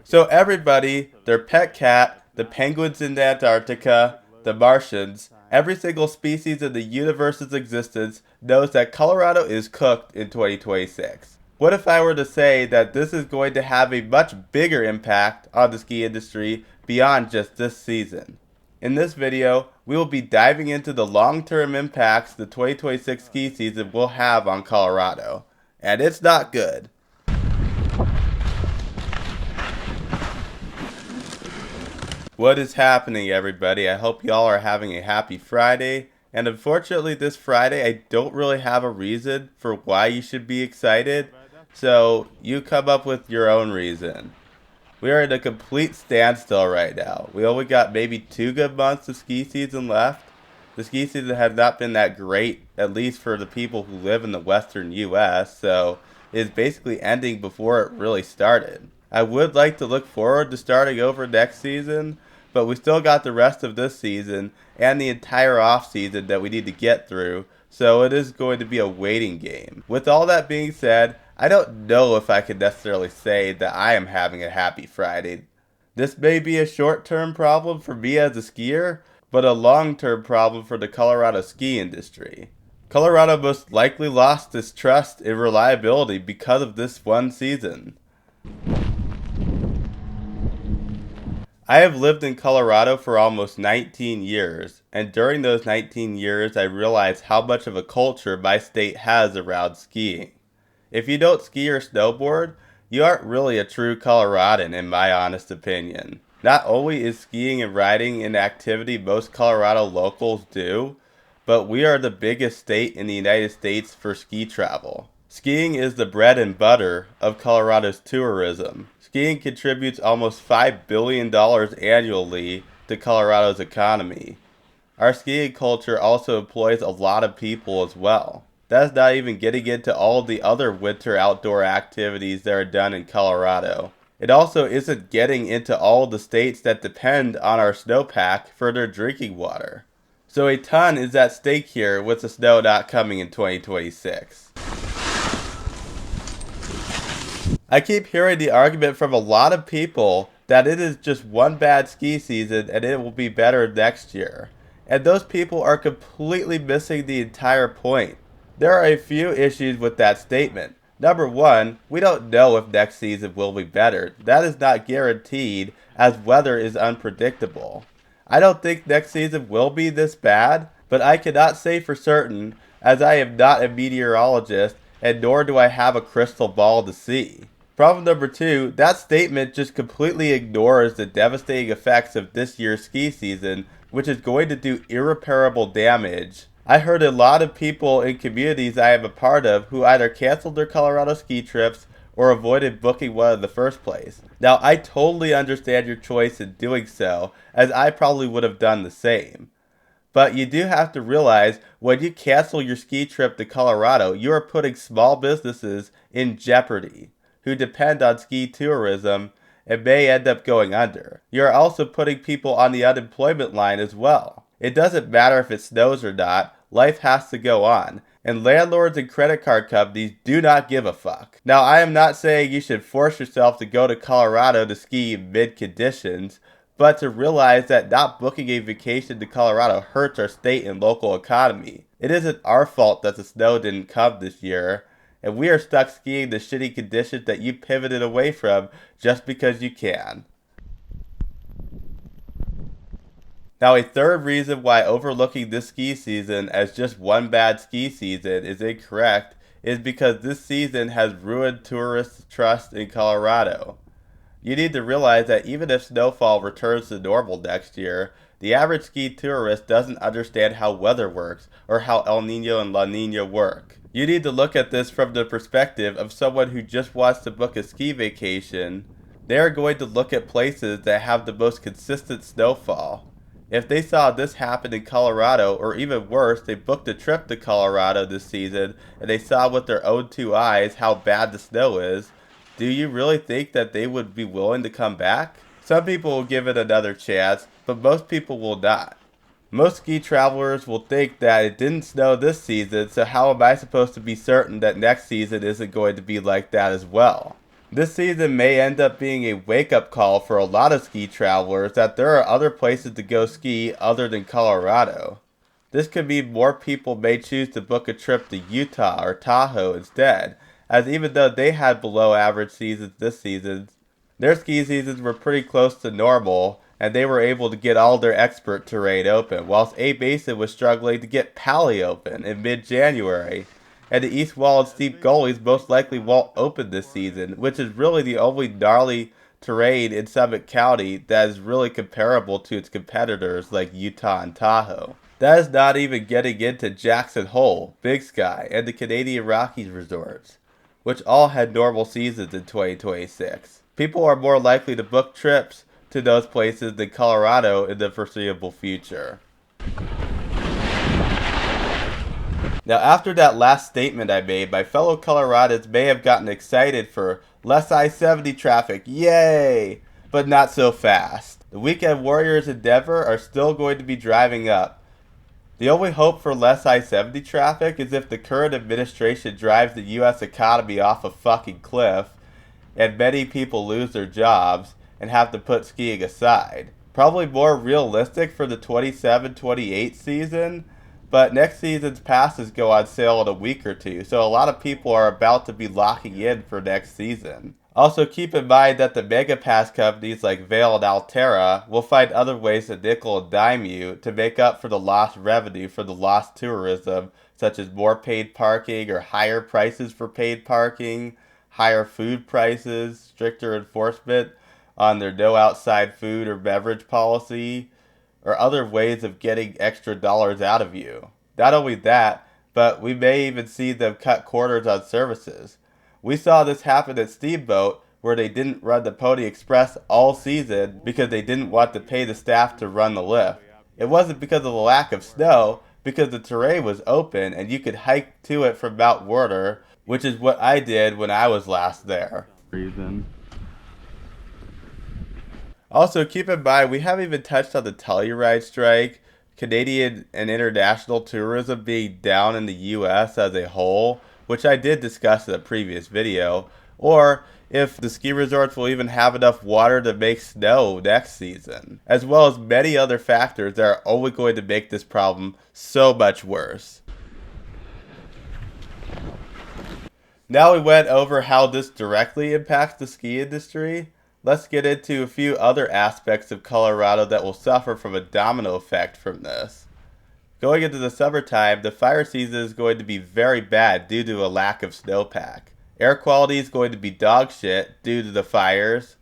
So everybody, their pet cat, the penguins in Antarctica, the Martians, every single species in the universe's existence knows that Colorado is cooked in 2026. What if I were to say that this is going to have a much bigger impact on the ski industry beyond just this season? In this video, we will be diving into the long-term impacts the 2026 ski season will have on Colorado. And it's not good. What is happening, everybody? I hope y'all are having a happy Friday. And unfortunately, this Friday, I don't really have a reason for why you should be excited. So you come up with your own reason. We are in a complete standstill right now. We only got maybe 2 good months of ski season left. The ski season has not been that great, at least for the people who live in the western US. So it's basically ending before it really started. I would like to look forward to starting over next season, but we still got the rest of this season and the entire off season that we need to get through, so it is going to be a waiting game. With all that being said, I don't know if I could necessarily say that I am having a happy Friday. This may be a short-term problem for me as a skier, but a long-term problem for the Colorado ski industry. Colorado most likely lost its trust and reliability because of this one season. I have lived in Colorado for almost 19 years, and during those 19 years I realized how much of a culture my state has around skiing. If you don't ski or snowboard, you aren't really a true Coloradan in my honest opinion. Not only is skiing and riding an activity most Colorado locals do, but we are the biggest state in the United States for ski travel. Skiing is the bread and butter of Colorado's tourism. Skiing contributes almost $5 billion annually to Colorado's economy. Our skiing culture also employs a lot of people as well. That's not even getting into all the other winter outdoor activities that are done in Colorado. It also isn't getting into all the states that depend on our snowpack for their drinking water. So a ton is at stake here with the snow not coming in 2026. I keep hearing the argument from a lot of people that it is just one bad ski season and it will be better next year. And those people are completely missing the entire point. There are a few issues with that statement. Number one, we don't know if next season will be better. That is not guaranteed, as weather is unpredictable. I don't think next season will be this bad, but I cannot say for certain, as I am not a meteorologist and nor do I have a crystal ball to see. Problem number two, that statement just completely ignores the devastating effects of this year's ski season, which is going to do irreparable damage. I heard a lot of people in communities I am a part of who either canceled their Colorado ski trips or avoided booking one in the first place. Now, I totally understand your choice in doing so, as I probably would have done the same. But you do have to realize when you cancel your ski trip to Colorado, you are putting small businesses in jeopardy who depend on ski tourism and may end up going under. You are also putting people on the unemployment line as well. It doesn't matter if it snows or not, life has to go on. And landlords and credit card companies do not give a fuck. Now, I am not saying you should force yourself to go to Colorado to ski in mid-conditions, but to realize that not booking a vacation to Colorado hurts our state and local economy. It isn't our fault that the snow didn't come this year, and we are stuck skiing the shitty conditions that you pivoted away from just because you can. Now, a third reason why overlooking this ski season as just one bad ski season is incorrect is because this season has ruined tourists' trust in Colorado. You need to realize that even if snowfall returns to normal next year, the average ski tourist doesn't understand how weather works or how El Nino and La Nina work. You need to look at this from the perspective of someone who just wants to book a ski vacation. They are going to look at places that have the most consistent snowfall. If they saw this happen in Colorado, or even worse, they booked a trip to Colorado this season and they saw with their own 2 eyes how bad the snow is, do you really think that they would be willing to come back? Some people will give it another chance, but most people will not. Most ski travelers will think that it didn't snow this season, so how am I supposed to be certain that next season isn't going to be like that as well? This season may end up being a wake-up call for a lot of ski travelers that there are other places to go ski other than Colorado. This could mean more people may choose to book a trip to Utah or Tahoe instead, as even though they had below average seasons this season, their ski seasons were pretty close to normal, and they were able to get all their expert terrain open, whilst A-Basin was struggling to get Pally open in mid-January. And the east wall and steep gullies most likely won't open this season, which is really the only gnarly terrain in Summit County that is really comparable to its competitors like Utah and Tahoe. That is not even getting into Jackson Hole, Big Sky, and the Canadian Rockies resorts, which all had normal seasons in 2026. People are more likely to book trips to those places than Colorado in the foreseeable future. Now, after that last statement I made, my fellow Coloradans may have gotten excited for less I-70 traffic, yay! But not so fast. The weekend warriors in Denver are still going to be driving up. The only hope for less I-70 traffic is if the current administration drives the U.S. economy off a fucking cliff, and many people lose their jobs and have to put skiing aside. Probably more realistic for the 27-28 season, but next season's passes go on sale in a week or two, so a lot of people are about to be locking in for next season. Also keep in mind that the mega pass companies like Vail and Altera will find other ways to nickel and dime you to make up for the lost revenue for the lost tourism, such as more paid parking or higher prices for paid parking, higher food prices, stricter enforcement on their no outside food or beverage policy, or other ways of getting extra dollars out of you. Not only that, but we may even see them cut corners on services. We saw this happen at Steamboat, where they didn't run the Pony Express all season because they didn't want to pay the staff to run the lift. It wasn't because of the lack of snow, because the terrain was open and you could hike to it from Mount Werner, which is what I did when I was last there. Also, keep in mind, we haven't even touched on the Telluride strike, Canadian and international tourism being down in the U.S. as a whole, which I did discuss in a previous video, or if the ski resorts will even have enough water to make snow next season, as well as many other factors that are only going to make this problem so much worse. Now we went over how this directly impacts the ski industry. Let's get into a few other aspects of Colorado that will suffer from a domino effect from this. Going into the summertime, the fire season is going to be very bad due to a lack of snowpack. Air quality is going to be dog shit due to the fires,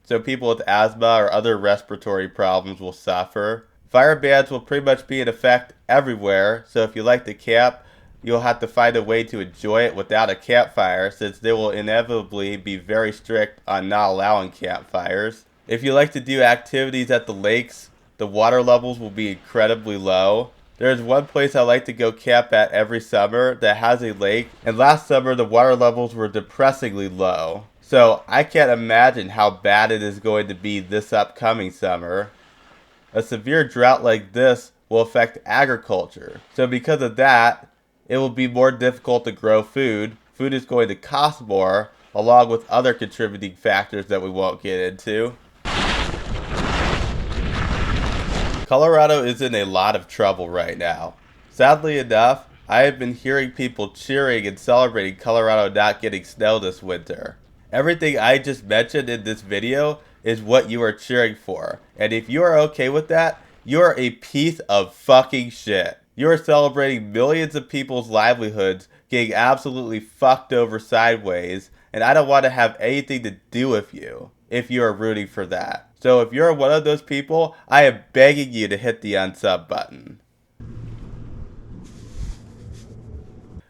so people with asthma or other respiratory problems will suffer. Fire bans will pretty much be in effect everywhere, so if you like to camp, you'll have to find a way to enjoy it without a campfire, since they will inevitably be very strict on not allowing campfires. If you like to do activities at the lakes, the water levels will be incredibly low. There's one place I like to go camp at every summer that has a lake, and last summer the water levels were depressingly low. So I can't imagine how bad it is going to be this upcoming summer. A severe drought like this will affect agriculture. So because of that, it will be more difficult to grow food. Food is going to cost more, along with other contributing factors that we won't get into. Colorado is in a lot of trouble right now. Sadly enough, I have been hearing people cheering and celebrating Colorado not getting snow this winter. Everything I just mentioned in this video is what you are cheering for. And if you are okay with that, you are a piece of fucking shit. You are celebrating millions of people's livelihoods getting absolutely fucked over sideways, and I don't want to have anything to do with you if you are rooting for that. So if you're one of those people, I am begging you to hit the unsub button.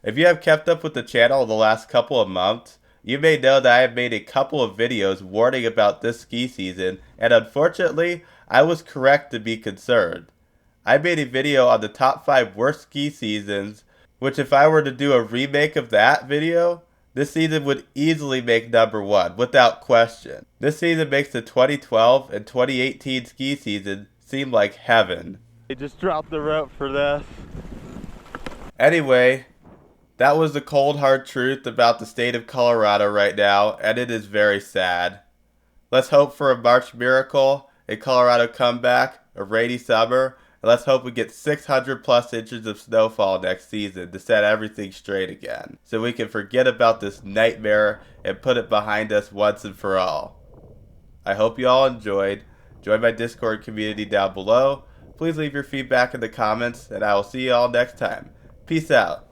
If you have kept up with the channel the last couple of months, you may know that I have made a couple of videos warning about this ski season, and unfortunately, I was correct to be concerned. I made a video on the top 5 worst ski seasons, which if I were to do a remake of that video, this season would easily make number 1, without question. This season makes the 2012 and 2018 ski season seem like heaven. They just dropped the rope for this. Anyway, That was the cold hard truth about the state of Colorado right now, and it is very sad. Let's hope for a March miracle, a Colorado comeback, a rainy summer, and let's hope we get 600 plus inches of snowfall next season to set everything straight again, so we can forget about this nightmare and put it behind us once and for all. I hope you all enjoyed. Join my Discord community down below. Please leave your feedback in the comments, and I will see you all next time. Peace out.